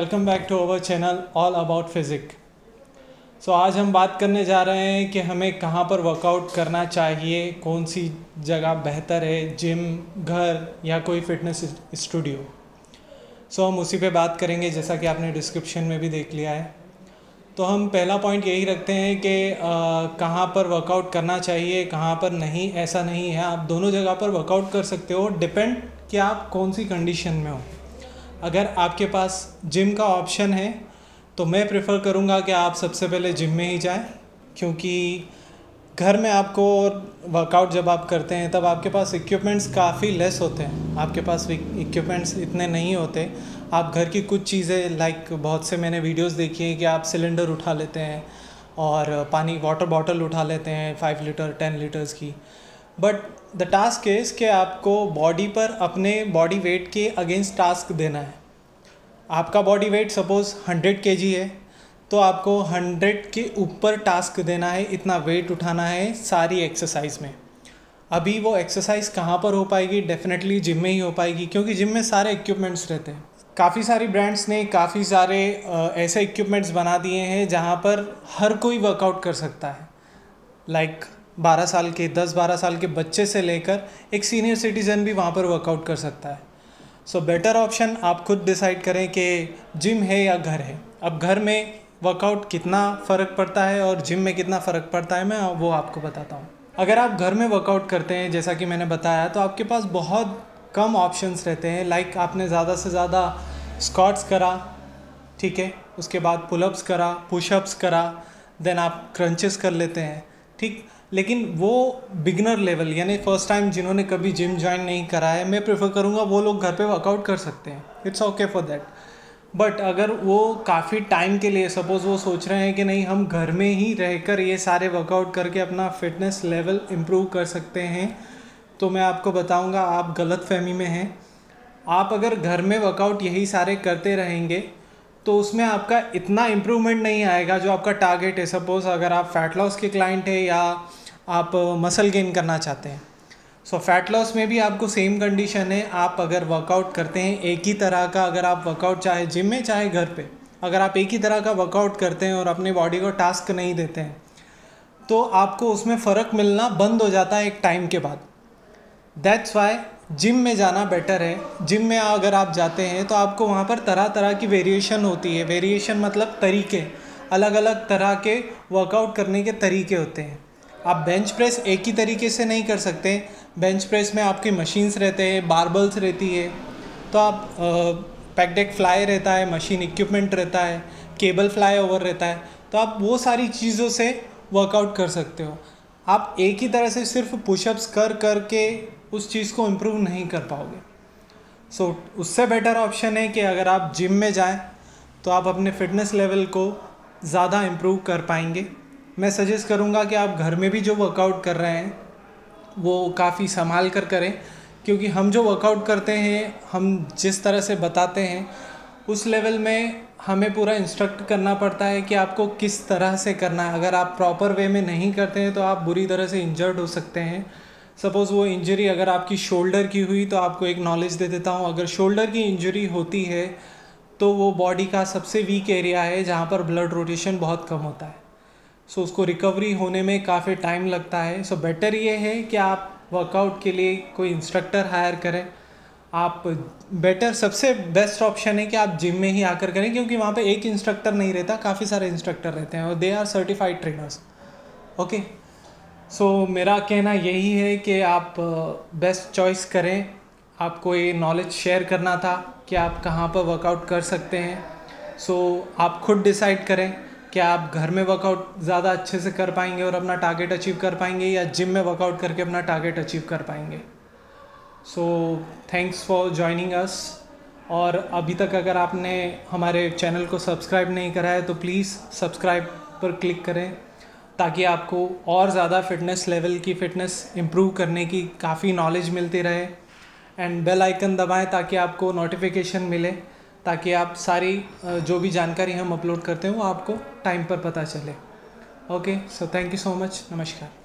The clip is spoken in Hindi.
Welcome back to our channel all about physic. आज हम बात करने जा रहे हैं कि हमें कहाँ पर वर्कआउट करना चाहिए, कौन सी जगह बेहतर है, जिम, घर या कोई फिटनेस स्टूडियो। हम उसी पे बात करेंगे जैसा कि आपने डिस्क्रिप्शन में भी देख लिया है। तो हम पहला पॉइंट यही रखते हैं कि कहाँ पर वर्कआउट करना चाहिए, कहाँ पर नहीं। ऐसा नहीं है, आप दोनों जगह पर वर्कआउट कर सकते हो, डिपेंड कि आप कौन सी कंडीशन में हो। अगर आपके पास जिम का ऑप्शन है तो मैं प्रेफर करूँगा कि आप सबसे पहले जिम में ही जाएं, क्योंकि घर में आपको वर्कआउट जब आप करते हैं तब आपके पास इक्विपमेंट्स काफ़ी लेस होते हैं, आपके पास इक्विपमेंट्स इतने नहीं होते। आप घर की कुछ चीज़ें लाइक बहुत से मैंने वीडियोस देखी हैं कि आप सिलेंडर उठा लेते हैं और वाटर बॉटल उठा लेते हैं 5 लीटर 10 लीटर्स की। बट द टास्क इज़ कि आपको बॉडी पर अपने बॉडी वेट के अगेंस्ट टास्क देना है। आपका बॉडी वेट सपोज़ 100 kg है तो आपको 100 के ऊपर टास्क देना है, इतना वेट उठाना है सारी एक्सरसाइज में। अभी वो एक्सरसाइज कहाँ पर हो पाएगी? डेफिनेटली जिम में ही हो पाएगी, क्योंकि जिम में सारे इक्विपमेंट्स रहते हैं। काफ़ी सारी ब्रांड्स ने काफ़ी सारे ऐसे इक्विपमेंट्स बना दिए हैं जहाँ पर हर कोई वर्कआउट कर सकता है। लाइक 12 साल के 10-12 साल के बच्चे से लेकर एक सीनियर सिटीज़न भी वहाँ पर वर्कआउट कर सकता है। बेटर ऑप्शन आप खुद डिसाइड करें कि जिम है या घर है। अब घर में वर्कआउट कितना फ़र्क पड़ता है और जिम में कितना फ़र्क पड़ता है, मैं वो आपको बताता हूँ। अगर आप घर में वर्कआउट करते हैं जैसा कि मैंने बताया, तो आपके पास बहुत कम ऑप्शंस रहते हैं। लाइक आपने ज़्यादा से ज़्यादा स्क्वाट्स करा, ठीक है, उसके बाद पुलअप्स करा, पुशअप्स करा, देन आप क्रंचेस कर लेते हैं, ठीक। लेकिन वो बिगनर लेवल यानी फ़र्स्ट टाइम जिन्होंने कभी जिम ज्वाइन नहीं करा है, मैं प्रेफर करूँगा वो लोग घर पे वर्कआउट कर सकते हैं, it's okay for that. But अगर वो काफ़ी टाइम के लिए सपोज़ वो सोच रहे हैं कि नहीं हम घर में ही रहकर ये सारे वर्कआउट करके अपना फिटनेस लेवल इम्प्रूव कर सकते हैं, तो मैं आपको बताऊँगा आप गलत फहमी में हैं। आप अगर घर में वर्कआउट यही सारे करते रहेंगे तो उसमें आपका इतना इम्प्रूवमेंट नहीं आएगा जो आपका टारगेट है। सपोज़ अगर आप फ़ैट लॉस के क्लाइंट है या आप मसल गेन करना चाहते हैं, फ़ैट लॉस में भी आपको सेम कंडीशन है। आप अगर वर्कआउट करते हैं एक ही तरह का, अगर आप वर्कआउट चाहे जिम में चाहे घर पे, अगर आप एक ही तरह का वर्कआउट करते हैं और अपने बॉडी को टास्क नहीं देते हैं तो आपको उसमें फ़र्क मिलना बंद हो जाता है एक टाइम के बाद। दैट्स वाई जिम में जाना बेटर है। जिम में अगर आप जाते हैं तो आपको वहाँ पर तरह तरह की वेरिएशन होती है। वेरिएशन मतलब तरीके, अलग अलग तरह के वर्कआउट करने के तरीके होते हैं। आप बेंच प्रेस एक ही तरीके से नहीं कर सकते। बेंच प्रेस में आपके मशीन्स रहते हैं, बारबल्स रहती है, तो आप पैक डेक फ्लाई रहता है, मशीन इक्विपमेंट रहता है, केबल फ्लाई ओवर रहता है, तो आप वो सारी चीज़ों से वर्कआउट कर सकते हो। आप एक ही तरह से सिर्फ पुशअप्स कर कर के उस चीज़ को इम्प्रूव नहीं कर पाओगे। उससे बेटर ऑप्शन है कि अगर आप जिम में जाएं तो आप अपने फिटनेस लेवल को ज़्यादा इम्प्रूव कर पाएंगे। मैं सजेस्ट करूँगा कि आप घर में भी जो वर्कआउट कर रहे हैं वो काफ़ी संभाल कर करें, क्योंकि हम जो वर्कआउट करते हैं, हम जिस तरह से बताते हैं उस लेवल में हमें पूरा इंस्ट्रक्ट करना पड़ता है कि आपको किस तरह से करना है। अगर आप प्रॉपर वे में नहीं करते हैं तो आप बुरी तरह से इंजर्ड हो सकते हैं। सपोज़ वो इंजरी अगर आपकी शोल्डर की हुई तो आपको एक नॉलेज दे देता हूँ, अगर शोल्डर की इंजरी होती है तो वो बॉडी का सबसे वीक एरिया है जहाँ पर ब्लड रोटेशन बहुत कम होता है। उसको रिकवरी होने में काफ़ी टाइम लगता है। बेटर ये है कि आप वर्कआउट के लिए कोई इंस्ट्रक्टर हायर करें। आप बेटर सबसे बेस्ट ऑप्शन है कि आप जिम में ही आकर करें, क्योंकि वहाँ पे एक इंस्ट्रक्टर नहीं रहता, काफ़ी सारे इंस्ट्रक्टर रहते हैं और they are certified trainers. Okay, मेरा कहना यही है कि आप बेस्ट चॉइस करें। आपको ये नॉलेज शेयर करना था कि आप कहाँ पर वर्कआउट कर सकते हैं। आप खुद डिसाइड करें कि आप घर में वर्कआउट ज़्यादा अच्छे से कर पाएंगे और अपना टारगेट अचीव कर पाएंगे, या जिम में वर्कआउट करके अपना टारगेट अचीव कर पाएंगे। Thanks for joining us. और अभी तक अगर आपने हमारे चैनल को सब्सक्राइब नहीं करा है तो प्लीज़ सब्सक्राइब पर क्लिक करें, ताकि आपको और ज़्यादा फिटनेस लेवल की फ़िटनेस इम्प्रूव करने की काफ़ी नॉलेज मिलती रहे। एंड बेल आइकन दबाएं ताकि आपको नोटिफिकेशन मिले, ताकि आप सारी जो भी जानकारी हम अपलोड करते हैं वो आपको टाइम पर पता चले। Okay, thank you so much. नमस्कार।